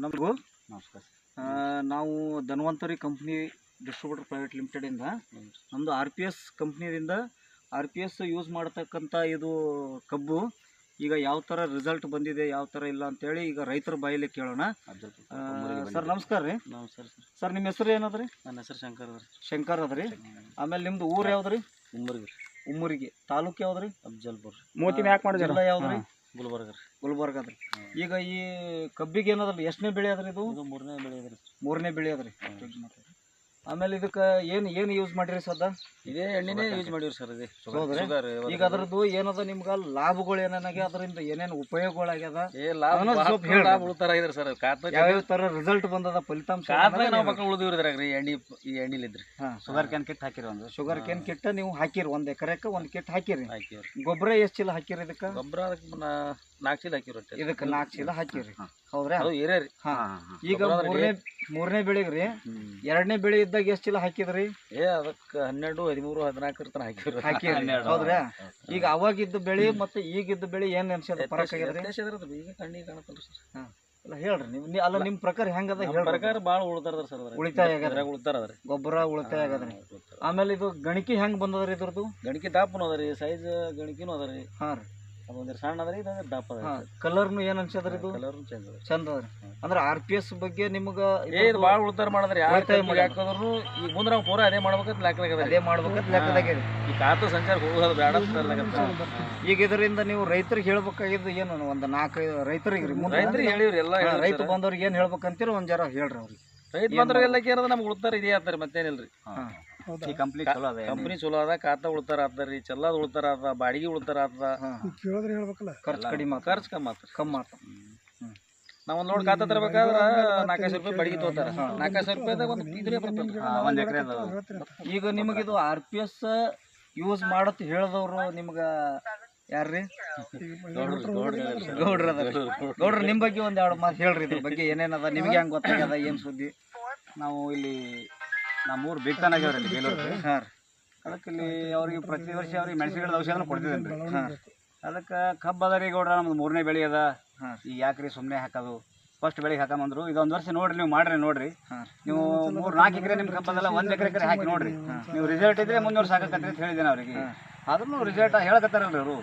ನಮಗೂ ನಮಸ್ಕಾರ. ನಾವು ಧನ್ವಂತರಿ ಕಂಪ್ನಿ ಡಿಸ್ಟ್ರಿಬ್ಯೂಟರ್ ಪ್ರೈವೇಟ್ ಲಿಮಿಟೆಡಿಂದ ನಮ್ಮದು RPS ಕಂಪ್ನಿಯಿಂದ RPS ಯೂಸ್ ಮಾಡ್ತಕ್ಕಂಥ ಇದು ಕಬ್ಬು ಈಗ ಯಾವ ಥರ ರಿಸಲ್ಟ್ ಬಂದಿದೆ ಯಾವ ಥರ ಇಲ್ಲ ಅಂತೇಳಿ ಈಗ ರೈತರ ಬಾಯಲ್ಲಿ ಕೇಳೋಣ. ಸರ್ ನಮಸ್ಕಾರ ರೀ. ನಮಸ್ಕಾರ ಸರ್. ಸರ್ ನಿಮ್ಮ ಹೆಸರು ಏನದ್ರಿ? ನನ್ನ ಹೆಸರು ಶಂಕರ್ ಅದ ರೀ. ಶಂಕರ್ ಅದ ರೀ. ಆಮೇಲೆ ನಿಮ್ದು ಊರು ಯಾವ್ದು ರೀ? ಉಮ್ಮರಿಗೆ. ಉಮ್ಮರಿಗೆ. ತಾಲೂಕು ಯಾವ್ದು ರೀ? ಅಫಜಲ್ಪುರ್. ಜಿಲ್ಲಾ ಯಾವ್ದು ರೀ? ಗುಲ್ಬರ್ಗ ರೀ. ಗುಲ್ಬರ್ಗ ಅದ್ರಿ. ಈಗ ಈ ಕಬ್ಬಿಗೆ ಏನದ್ರಿ ಎಷ್ಟನೇ ಬೆಳೆ ಅದ್ರಿ ಇದು? ಮೂರನೇ ಬೆಳೆ ಅದ್ರಿ. ಮೂರನೇ ಬೆಳೆ ಅದ್ರಿ. ಆಮೇಲೆ ಇದಕ್ಕೆ ಏನು ಯೂಸ್ ಮಾಡಿರಿ ಸದ್ದ? ಇದೇ ಎಣ್ಣೆನೇ ಯೂಸ್ ಮಾಡಿವ್ರಿ ಸರ್. ಇದೆ ಈಗ ಅದ್ರದ್ದು ಏನದ ನಿಮ್ಗೆ ಲಾಭಗಳು ಏನೇನಾಗ್ಯ ಅದರಿಂದ ಏನೇನು ಉಪಯೋಗಗಳಾಗ್ಯದ? ಲಾಭ ಉಳಿತಾರ ಇದ್ರಿ ಸರ್. ಯಾವ್ಯಾವ ತರ ರಿಸಲ್ಟ್ ಬಂದದ ಫಲಿತಾಂಶ? ನಾವು ಮಕ್ಕಳು ಉಳಿದಿವ್ರಿ ಈ ಎಣ್ಣಿಲಿದ್ರಿ. ಶುಗರ್ ಕ್ಯಾನ್ ಕಿಟ್ ಹಾಕಿರಿ. ಒಂದು ಶುಗರ್ ಕ್ಯಾನ್ ಕಿಟ್ ನೀವು ಹಾಕಿರಿ, 1 ಎಕರೆಕ್ಕೆ 1 ಕಿಟ್ ಹಾಕಿರಿ. ಗೊಬ್ಬರ ಎಷ್ಟು ಚೀಲ ಹಾಕಿರಿ ಇದಕ್ಕೆ? ಗೊಬ್ಬರ 4 ಚೀಲ ಹಾಕಿವ್ರಿ. ಇದಕ್ಕೆ 4 ಚೀಲ ಹಾಕಿರಿ. ಹೌದ್ರಾ? ಅದು ಏರೇ ರೀ. ಈಗ ಮೂರನೇ ಬೆಳೆಗ್ರಿ 2ನೇ ಬೆಳೆ ಇದ್ದಾಗ ಎಷ್ಟು ಚೀಲ ಹಾಕಿದ್ರಿ? ಅದಕ್ಕೆ 12, 13, 14 ತನ ಹಾಕಿರಿ. ಹೌದ್ರಾ? ಈಗ ಅವಾಗಿದ್ದ ಬೆಳೆ ಮತ್ತೆ ಈಗಿದ್ದ ಬೆಳೆ ಏನ್ ಅನ್ಸದ ಫರಕ್ ಆಗ್ಯದ್ರಿ? ಈಗ ಕಣ್ಣಿಗೆ ಕಾಣತ್ತಲ್ರಿ ಸರ್. ಅಲ್ಲ ಹೇಳ್ರಿ ನೀವು. ಅಲ್ಲ ನಿಮ್ಮ ಪ್ರಕಾರ ಹೆಂಗದ ಹೇಳ್ರಿ. ಪ್ರಕಾರ ಭಾಳ ಉಳಿತಾರ ಸರ್. ಉಳಿತಾಯ ಆಗದ್ರಿ. ಉಳಿತಾರದ್ರಿ. ಗೊಬ್ಬರ ಉಳಿತಾಯ ಆಗದ್ರಿ. ಆಮೇಲೆ ಇದು ಗಣಿಕೆ ಹೆಂಗ್ ಬಂದದ್ರಿ ಇದ್ರದ್ದು? ಗಣಿಕೆ ದಾಪನು ಅದ ರೀ. ಸೈಜ್ ಗಣಿಕೆನೂ ಅದ ರೀ. ಹಾ ರೀ. ಅದೊಂದು ಸಣ್ಣ ಅದ ರೀ. ಇದು ದಪ್ಪ ಅದ. ಕಲರ್ನು ಏನ್ ಅನ್ಸದ್ರಿ ಇದು? ಕಲರ್ನು ಚಂದ ಅದ. ಚಂದ ಅದ್ರಿ. ಅಂದ್ರೆ RPS ಬಗ್ಗೆ ನಿಮ್ಗ ಇದು ಭಾಳ ಉಳಿತಾರ ಮಾಡದ್ರಿ. ಯಾಕಂದ್ರು ಈಗ ಮುಂದೆ ನಾವು ಪೂರಾ ಅದೇ ಮಾಡ್ಬೇಕಂತ ಲೆಕ್ಕದಾಗ ಅದೇ ಮಾಡ್ಬೇಕಂತ ಲೆಕ್ಕದಾಗ ಈ ಖಾತೆ ಸಂಚಾರ ಹೋಗೋದು ಬೇಡ. ಈಗ ಇದರಿಂದ ನೀವು ರೈತರಿಗೆ ಹೇಳ್ಬೇಕಾಗಿದ್ದು ಏನು? ಒಂದು 4-5 ರೈತರಿಗೆ ರೈತರಿಗೆ ಹೇಳಿವ್ರಿ. ಎಲ್ಲ ರೈತ ಬಂದವ್ರಿಗೆ ಏನ್ ಹೇಳ್ಬೇಕಂತೀರ ಒಂದ್ ಜರ ಹೇಳ್ರಿ ಅವ್ರಿಗೆ. ರೈತ ಬಂದ್ರೆಲ್ಲ ಏನದ ನಮ್ಗೆ ಉಳಿತಾರ ಇದೇ ಆಗ್ತಾರೆ, ಮತ್ತೇನಿಲ್ರಿ. ಈ ಕಂಪ್ನಿ ಚಲೋ ಅದ. ಕಂಪ್ನಿ ಚಲೋ ಅದ. ಖಾತಾ ಉಳಿತಾರ ಆಗ್ತಾರ್ರಿ. ಚಲ್ಲದ ಉಳಿತಾರ ಆದ. ಬಾಡಿಗೆ ಉಳಿತಾರ ಆದ. ಖರ್ಚು ಕಡಿಮೆ. ಖರ್ಚು ಕಮ್ಮಿ ಆತ. ನಾವ್ ಒಂದ್ ಲೋಡ್ ಖಾತಾ ತರಬೇಕಾದ್ರ 4,000 ರೂಪಾಯಿ ಬಾಡಿಗೆ ತಗೋತಾರ. 4,000 ರೂಪಾಯಿದಾಗ ಒಂದ್ ಎಕರೆ. ಈಗ ನಿಮಗಿದು RPS ಯೂಸ್ ಮಾಡತ್ ಹೇಳಿದವ್ರು ನಿಮ್ಗ ಯಾರ್ರಿ? ಗೌಡ್ರ ಅದ. ಗೌಡ್ರ ನಿಮ್ ಬಗ್ಗೆ ಒಂದ್ 2 ಮಾತು ಹೇಳ್ರಿ. ಇದ್ರ ಬಗ್ಗೆ ಏನೇನದ ನಿಮ್ಗೆ ಹೆಂಗ್ ಗೊತ್ತಾಗ್ಯದ? ಏನ್ ಸುದ್ದಿ? ನಾವು ಇಲ್ಲಿ ನಮ್ಮೂರು ಬೇಕ್ತಾನ ಆಗ್ಯಾವ್ರಿ ಬೇಲೂರಿಗೆ. ಅದಕ್ಕೆ ಇಲ್ಲಿ ಅವ್ರಿಗೆ ಪ್ರತಿ ವರ್ಷ ಅವ್ರಿಗೆ ಮೆಣಸಿನ ಗಿಡದ ಔಷಧ ಕೊಡ್ತಿದ್ದೇನೆ ರೀ. ಅದಕ್ಕೆ ಕಬ್ಬು ಅದ ರೀ ಗೌಡ್ರ. ನಮ್ದು 3ನೇ ಬೆಳೆ ಅದ. ಈಗ ಯಾಕ್ರಿ ಸುಮ್ಮನೆ ಹಾಕೋದು? ಫಸ್ಟ್ ಬೆಳೆಗೆ ಹಾಕಂಬಂದ್ರು. ಇದೊಂದು ವರ್ಷ ನೋಡ್ರಿ, ನೀವು ಮಾಡ್ರಿ. ನೋಡ್ರಿ ನೀವು 3-4 ಎಕರೆ ನಿಮ್ ಕಬ್ಬದಲ್ಲ, 1 ಎಕರೆ ಹಾಕಿ ನೋಡ್ರಿ. ನೀವು ರಿಸಲ್ಟ್ ಇದ್ರೆ ಮುಂದೆ ವರ್ಷ ಹಾಕತ್ರಿ ಅಂತ ಹೇಳಿದ್ದೇನೆ ಅವ್ರಿಗೆ. ಆದ್ರೂ ರಿಸಲ್ಟ್ ಹೇಳಕತ್ತಾರಲ್ರಿ ಅವರು.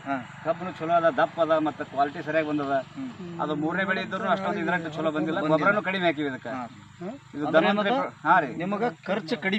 ಕಬ್ಬನು ಚಲೋ ಅದ, ದಪ್ಪ ಅದ, ಮತ್ತೆ ಕ್ವಾಲಿಟಿ ಸರಿಯಾಗಿ ಬಂದದ. ಅದು 3ನೇ ಬೆಳೆ ಇದ್ರು ಅಷ್ಟೊಂದು ಇದ್ರಂಟು ಚಲೋ ಬಂದಿಲ್ಲ. ಗೊಬ್ಬರನು ಕಡಿಮೆ ಹಾಕಿವಿ ಇದಕ್ಕೆ. ಇದು ನಿಮಗ ಖರ್ಚು ಕಡಿಮೆ